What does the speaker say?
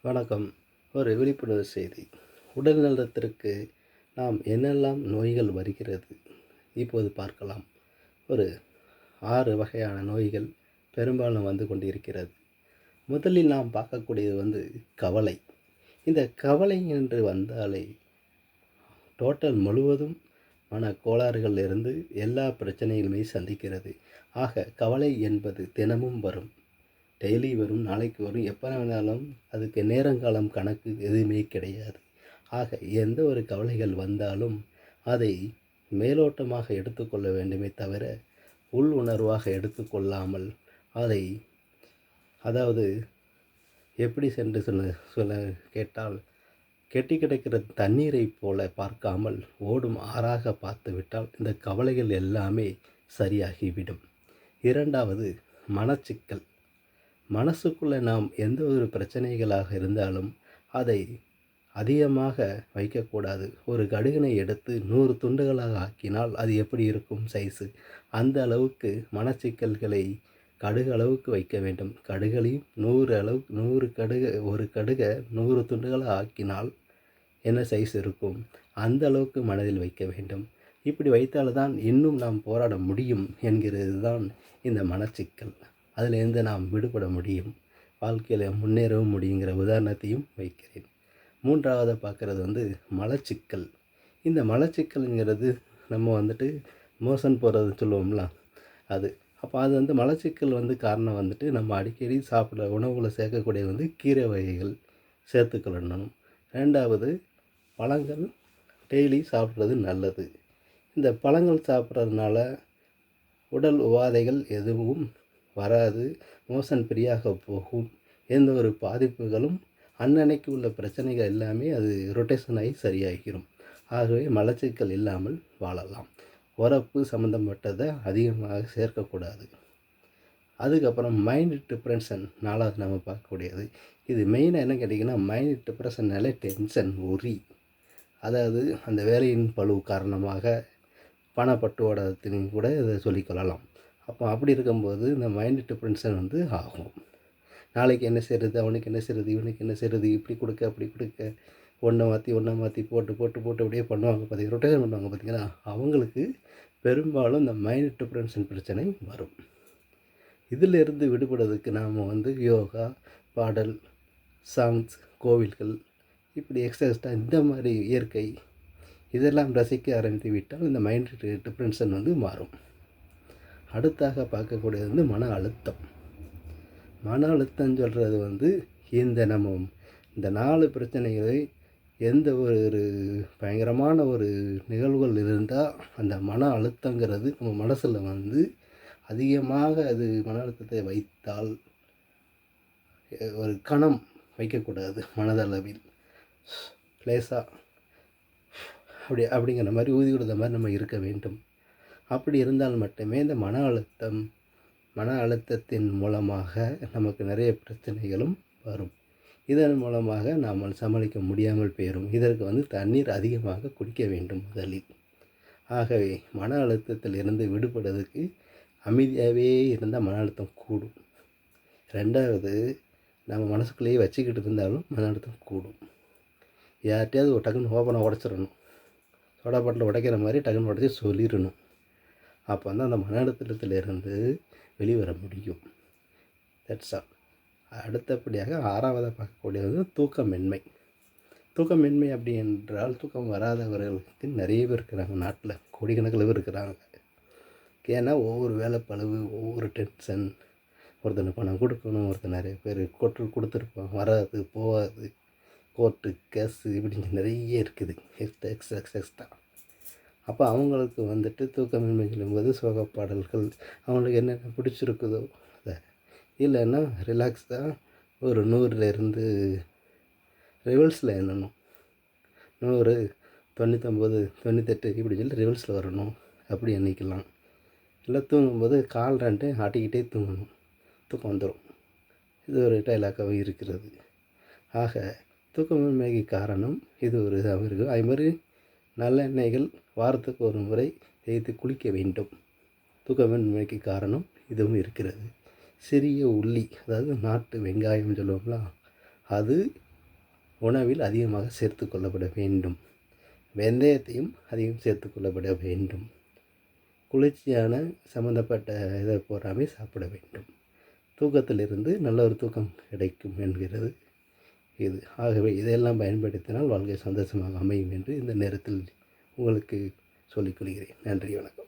வணக்கம். ஒரு விழிப்புணர்வு செய்தி. உடல் நலத்திற்கு நாம் என்னெல்லாம் நோய்கள் வருகிறது இப்போது பார்க்கலாம். ஒரு 6 வகையான நோய்கள் பெரும்பாலும் வந்து கொண்டிருக்கிறது. முதலில் நாம் பார்க்கக்கூடியது கவலை. இந்த கவலை என்று வந்தாலே டோட்டல் முழுவதும் மனக்கோளாறுகள் இருந்து எல்லா பிரச்சனைகளுமே சந்திக்கிறது. ஆக கவலை என்பது தினமும் வரும். டெய்லி வரும், நாளைக்கு வரும், எப்போ வேணாலும். அதுக்கு நேரங்காலம் கணக்கு எதுவுமே கிடையாது. ஆக எந்த ஒரு கவலைகள் வந்தாலும் அதை மேலோட்டமாக எடுத்துக்கொள்ள வேண்டுமே தவிர உள் உணர்வாக எடுத்துக்கொள்ளாமல் அதை அதாவது எப்படி சென்று சொல்ல சொல்ல கேட்டால் கெட்டி கிடக்கிற தண்ணீரை போல பார்க்காமல் ஓடும் ஆறாக பார்த்து விட்டால் இந்த கவலைகள் எல்லாமே சரியாகிவிடும். இரண்டாவது, மனச்சிக்கல். மனசுக்குள்ளே நாம் எந்த ஒரு பிரச்சனைகளாக இருந்தாலும் அதை அதிகமாக வைக்கக்கூடாது. ஒரு கடுகனை எடுத்து 100 துண்டுகளாக ஆக்கினால் அது எப்படி இருக்கும் சைஸு? அந்த அளவுக்கு மனச்சிக்கல்களை கடுகு அளவுக்கு வைக்க வேண்டும். கடுகளையும் 100 கடுகு, ஒரு கடுகை 100 துண்டுகளாக ஆக்கினால் என்ன சைஸ் இருக்கும்? அந்த அளவுக்கு மனதில் வைக்க வேண்டும். இப்படி வைத்தால்தான் இன்னும் நாம் போராட முடியும் என்கிறது தான் இந்த மனச்சிக்கல். அதிலிருந்து நாம் விடுபட முடியும், வாழ்க்கையில் முன்னேறவும் முடியுங்கிற உதாரணத்தையும் வைக்கிறேன். மூன்றாவது பார்க்குறது மலச்சிக்கல். இந்த மலச்சிக்கல்ங்கிறது நம்ம மோஷன் போகிறதுன்னு சொல்லுவோம்ல, அது. அப்போ அது மலச்சிக்கல் காரணம் நம்ம அடிக்கடி சாப்பிட்ற உணவுகளை சேர்க்கக்கூடிய கீரை வகைகள் சேர்த்துக்கொள்ளணும். ரெண்டாவது, பழங்கள் டெய்லி சாப்பிட்றது நல்லது. இந்த பழங்கள் சாப்பிட்றதுனால உடல் உபாதைகள் எதுவும் வராது, மோஷன் ஃப்ரீயாக போகும். எந்த ஒரு பாதிப்புகளும் அன்னன்னைக்கு உள்ள பிரச்சனைகள் எல்லாமே அது ரொட்டேஷன் ஆகி சரியாகிடும். ஆகவே மலச்சிக்கல் இல்லாமல் வாழலாம். உரப்பு சம்மந்தப்பட்டதை அதிகமாக சேர்க்கக்கூடாது. அதுக்கப்புறம் மைண்ட் டிப்ரெஷன், நாலாவது நம்ம பார்க்கக்கூடியது. இது மெயினாக என்ன கேட்டிங்கன்னா, மைண்ட் டிப்ரெஷன்னாலே டென்ஷன், உரி. அதாவது அந்த வேலையின் பளு காரணமாக பணப்பட்டுவாடத்தின் கூட இதை சொல்லிக்கொள்ளலாம். அப்போ அப்படி இருக்கும்போது இந்த மைண்ட் டிப்ரெஷன் ஆகும். நாளைக்கு என்ன செய்கிறது, அவனுக்கு என்ன செய்கிறது, இவனுக்கு என்ன செய்கிறது, இப்படி கொடுக்க அப்படி கொடுக்க, ஒன்றை மாற்றி போட்டு போட்டு போட்டு அப்படியே பண்ணுவாங்க பார்த்தீங்கன்னா, ரொட்டேஷன் பண்ணுவாங்க பார்த்தீங்கன்னா, அவங்களுக்கு பெரும்பாலும் இந்த மைண்ட் டிப்ரெஷன் பிரச்சனை வரும். இதிலிருந்து விடுபடுறதுக்கு நாம் யோகா, பாடல், சாங்ஸ், கோவில்கள், இப்படி எக்ஸசைஸ் இந்த மாதிரி இயற்கை இதெல்லாம் ரசிக்க ஆரம்பித்து விட்டால் இந்த மைண்ட் டிப்ரெஷன் மாறும். அடுத்தாக பார்க்கக்கூடியது மன அழுத்தம். மன அழுத்தம் சொல்கிறது இந்த 4 பிரச்சனைகளை எந்த ஒரு பயங்கரமான ஒரு நிகழ்வுகள் இருந்தால் அந்த மன அழுத்தங்கிறது நம்ம மனசில் அதிகமாக அது மன அழுத்தத்தை வைத்தால் ஒரு கணம் வைக்கக்கூடாது. மனதளவில் லேசாக அப்படிங்கிற மாதிரி ஊதி விடுற மாதிரி நம்ம இருக்க வேண்டும். அப்படி இருந்தால் மட்டுமே இந்த மன அழுத்தத்தின் மூலமாக நமக்கு நிறைய பிரச்சனைகளும் வரும். இதன் மூலமாக நாம் சமாளிக்க முடியாமல் போயிடும். இதற்கு தண்ணீர் அதிகமாக குடிக்க வேண்டும் முதலில். ஆகவே மன அழுத்தத்தில் இருந்து விடுபடுறதுக்கு அமைதியாகவே இருந்தால் மன அழுத்தம் கூடும். ரெண்டாவது, நம்ம மனசுக்குள்ளேயே வச்சுக்கிட்டு இருந்தாலும் மன அழுத்தம் கூடும். யார்கிட்டையாவது ஒரு டக்குன்னு ஓப்பனாக உடச்சிடணும். சோடா பாட்டில் உடைக்கிற மாதிரி டக்குன்னு உடச்சி சொல்லிடணும். அப்போ அந்த மன அழுத்தத்திலிருந்து வெளிவர முடியும். That's all. அடுத்தபடியாக 6வதாக பார்க்கக்கூடியது தூக்கமின்மை. தூக்கமின்மை அப்படி என்றால் தூக்கம் வராதவர்களுக்கு நிறைய பேர் இருக்கிறாங்க, நாட்டில் கோடிக்கணக்கில் பேர் இருக்கிறாங்க. ஏன்னா ஒவ்வொரு வேலை பளுவு, ஒவ்வொரு டென்ஷன், ஒருத்தனுக்கு பணம் கொடுக்கணும், ஒருத்தர் நிறைய பேர் கொடுத்துருப்பாங்க, வராது போகாது, கோர்ட்டு கேஸு இப்படி நிறைய இருக்குது, எக்ஸ்ட்ரா. அப்போ அவங்களுக்கு தூக்கமின்மை சொல்லும்போது சோக பாடல்கள், அவங்களுக்கு என்னென்ன பிடிச்சிருக்குதோ அதை, இல்லைன்னா ரிலாக்ஸாக ஒரு 100லேருந்து ரிவல்ஸில் எண்ணணும். 100, 99, 98 இப்படி சொல்லி ரிவல்ஸில் வரணும், அப்படி எண்ணிக்கலாம். இல்லை தூங்கும்போது கால் 2 ஆட்டிக்கிட்டே தூங்கணும், தூக்கம் வந்துடும். இது ஒரு டைலாக்காக இருக்கிறது. ஆக தூக்கமின்மைக்கு காரணம் இது ஒரு இதாக இருக்குது. அதுமாதிரி நல்லெண்ணெய்கள் வாரத்துக்கு ஒரு முறை தேய்த்து குளிக்க வேண்டும். தூக்கமின்மைக்கு காரணம் இதுவும் இருக்கிறது. சிறிய உள்ளி, அதாவது நாட்டு வெங்காயம் சொல்லுவோம்ல, அது உணவில் அதிகமாக சேர்த்து கொள்ளப்பட வேண்டும். வெந்தயத்தையும் அதிகம் சேர்த்து கொள்ளப்பட வேண்டும். குளிர்ச்சியான சம்மந்தப்பட்ட இதை பூராமே சாப்பிட வேண்டும். தூக்கத்திலிருந்து நல்ல ஒரு தூக்கம் கிடைக்கும் என்கிறது இது. ஆகவே இதையெல்லாம் பயன்படுத்தினால் வாழ்க்கை சந்தோஷமாக அமையும் என்று இந்த நேரத்தில் உங்களுக்கு சொல்லிக்கொள்கிறேன். நன்றி, வணக்கம்.